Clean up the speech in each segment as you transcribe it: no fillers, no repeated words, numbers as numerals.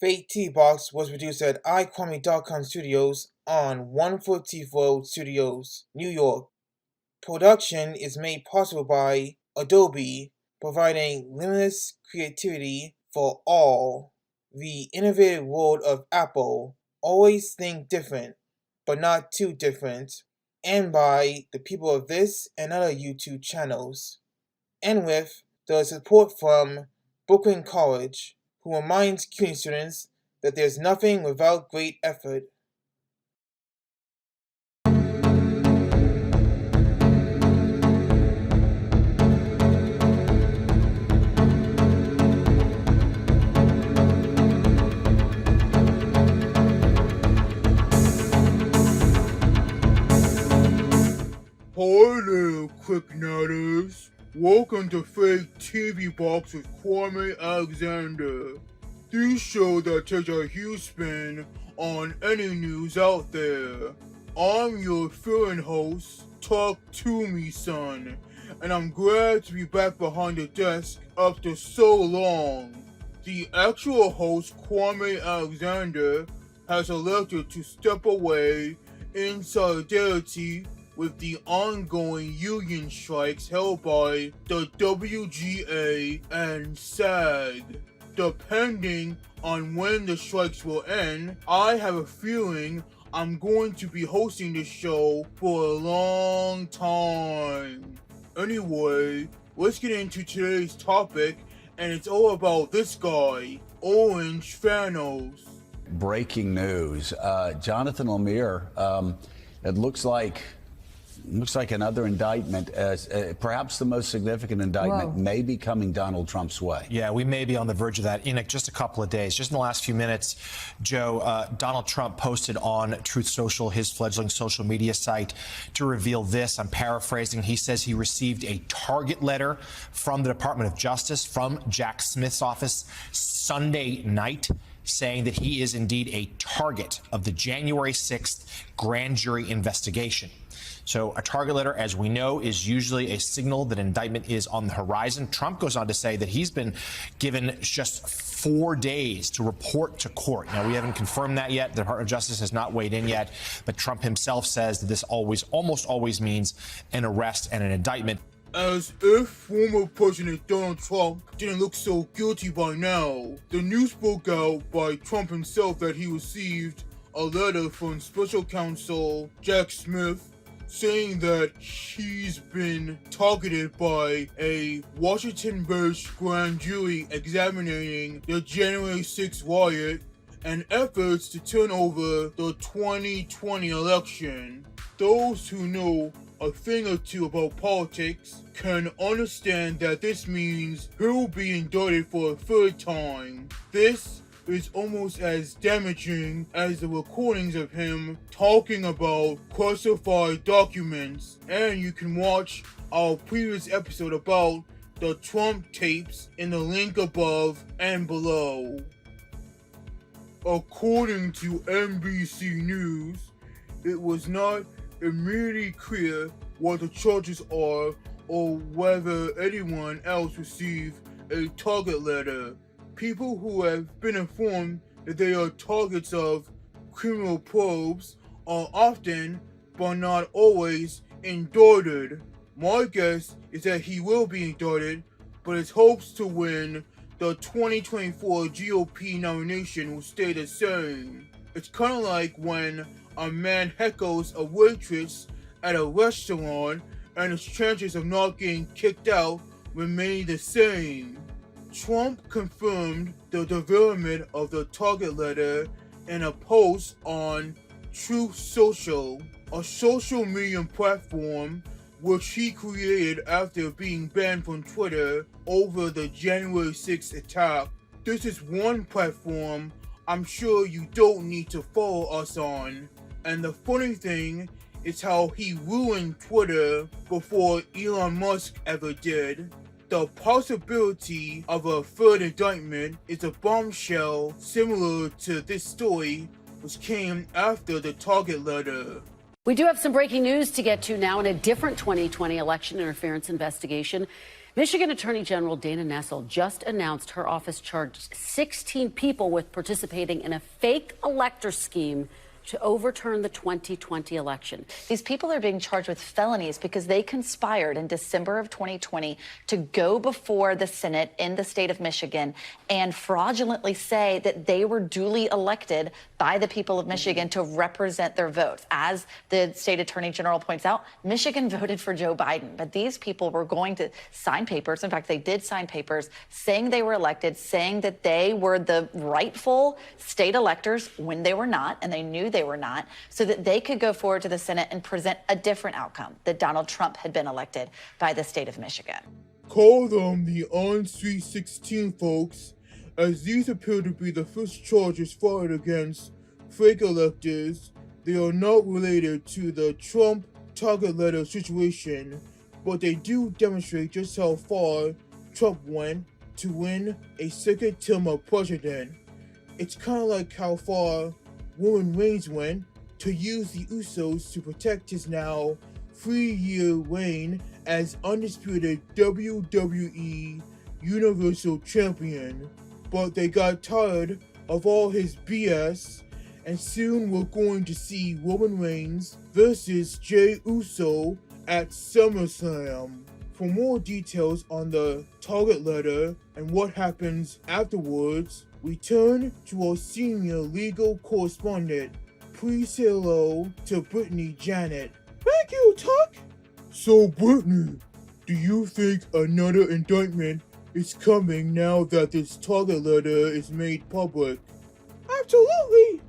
FakeTV Box was produced at iQuame.com Studios on 114th Road Studios, New York. Production is made possible by Adobe, providing limitless creativity for all. The innovative world of Apple, always think different, but not too different, and by the people of this and other YouTube channels. And with the support from Brooklyn College, who reminds CUNY students that there's nothing without great effort. Hi there, KlicKNettars. Welcome to FakeTV Box with Kwame Alexander. The show that takes a huge spin on any news out there. I'm your fill-in host, Tuck Tomeson, and I'm glad to be back behind the desk after so long. The actual host, Kwame Alexander, has elected to step away in solidarity with the ongoing union strikes held by the WGA and SAG. Depending on when the strikes will end, I have a feeling I'm going to be hosting the show for a long time. Anyway, let's get into today's topic, and it's all about this guy, Orange Thanos. Breaking news. Jonathan Lemire, it looks like another indictment, perhaps the most significant indictment, may be coming Donald Trump's way. Yeah, we may be on the verge of that in just a couple of days. Just in the last few minutes, Joe, Donald Trump posted on Truth Social, his fledgling social media site, to reveal this. I'm paraphrasing. He says he received a target letter from the Department of Justice, from Jack Smith's office, Sunday night, saying that he is indeed a target of the January 6th grand jury investigation. So a target letter, as we know, is usually a signal that indictment is on the horizon. Trump goes on to say that he's been given just 4 days to report to court. Now, we haven't confirmed that yet. The Department of Justice has not weighed in yet, but Trump himself says that this almost always means an arrest and an indictment. As if former President Donald Trump didn't look so guilty by now, the news broke out by Trump himself that he received a letter from Special Counsel Jack Smith saying that he's been targeted by a Washington-based grand jury examining the January 6th riot and efforts to turn over the 2020 election. Those who know a thing or two about politics can understand that this means he'll be indicted for a third time. This is almost as damaging as the recordings of him talking about classified documents, and you can watch our previous episode about the Trump tapes in the link above and below. According to NBC News, it was not immediately clear what the charges are or whether anyone else received a target letter. People who have been informed that they are targets of criminal probes are often, but not always, indicted. My guess is that he will be indicted, but his hopes to win the 2024 GOP nomination will stay the same. It's kind of like when a man heckles a waitress at a restaurant and his chances of not getting kicked out remain the same. Trump confirmed the development of the target letter in a post on Truth Social, a social media platform which he created after being banned from Twitter over the January 6th attack. This is one platform I'm sure you don't need to follow us on. And the funny thing is how he ruined Twitter before Elon Musk ever did. The possibility of a third indictment is a bombshell similar to this story, which came after the target letter. We do have some breaking news to get to now in a different 2020 election interference investigation. Michigan Attorney General Dana Nessel just announced her office charged 16 people with participating in a fake elector scheme to overturn the 2020 election. These people are being charged with felonies because they conspired in December of 2020 to go before the Senate in the state of Michigan and fraudulently say that they were duly elected by the people of Michigan to represent their votes. As the state attorney general points out, Michigan voted for Joe Biden, but these people were going to sign papers. In fact, they did sign papers saying they were elected, saying that they were the rightful state electors when they were not, and they knew they were not, so that they could go forward to the Senate and present a different outcome, that Donald Trump had been elected by the state of Michigan. Call them the On-Street 16 folks, as these appear to be the first charges filed against fake electors. They are not related to the Trump target letter situation, but they do demonstrate just how far Trump went to win a second term of president. It's kind of like how far Roman Reigns went to use the Usos to protect his now 3-year reign as undisputed WWE Universal Champion. But they got tired of all his BS, and soon we're going to see Roman Reigns versus Jey Uso at SummerSlam. For more details on the target letter and what happens afterwards, we turn to our senior legal correspondent. Please say hello to Britney Janett. Thank you, Tuck! So, Britney, do you think another indictment is coming now that this target letter is made public? Absolutely!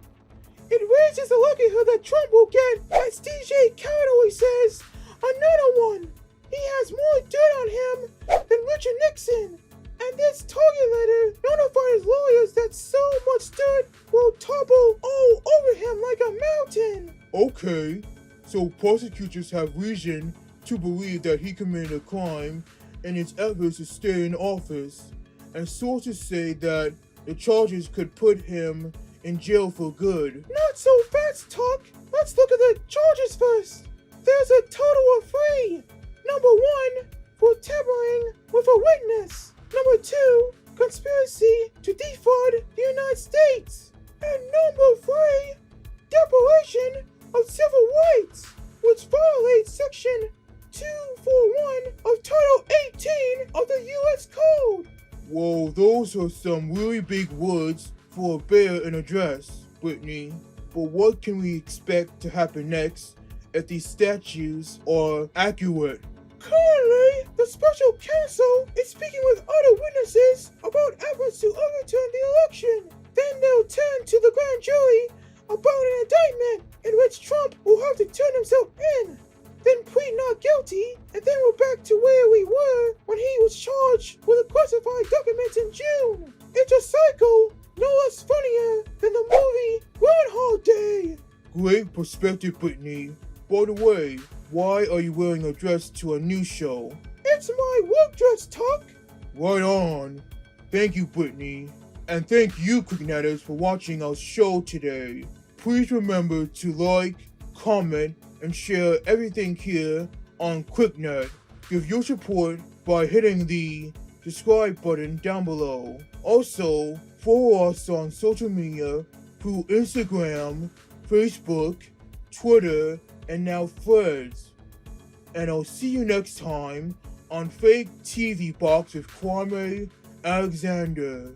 It raises the likelihood that Trump will get, as DJ Khaled always says, another one. He has more dirt on him than Richard Nixon. And this target letter notified his lawyers that so much dirt will topple all over him like a mountain. Okay, so prosecutors have reason to believe that he committed a crime in his efforts to stay in office. And sources say that the charges could put him in jail for good. Not so fast, Tuck. Let's look at the charges first. There's a total of 3. Number 1, for tampering with a witness. Number 2, conspiracy to defraud the United States. And number 3, deprivation of civil rights, which violates Section 241 of Title 18 of the U.S. Code. Whoa, those are some really big words for a bear in a dress, Britney. But what can we expect to happen next if these statutes are accurate? Currently, the special counsel is speaking with other witnesses about efforts to overturn the election. Then they'll turn to the grand jury about an indictment in which Trump will have to turn himself in, then plead not guilty, and then we're back to where we were when he was charged with the classified documents in June. It's a cycle no less funnier than the movie Groundhog Day. Great perspective, Britney. By the way, why are you wearing a dress to a news show? It's my work dress, Tuck. Right on. Thank you, Britney. And thank you, KlicKNettars, for watching our show today. Please remember to like, comment, and share everything here on KlicKNet. Give your support by hitting the subscribe button down below. Also, follow us on social media through Instagram, Facebook, Twitter, and now Threads. And I'll see you next time on FakeTV Box with Kwame Alexander.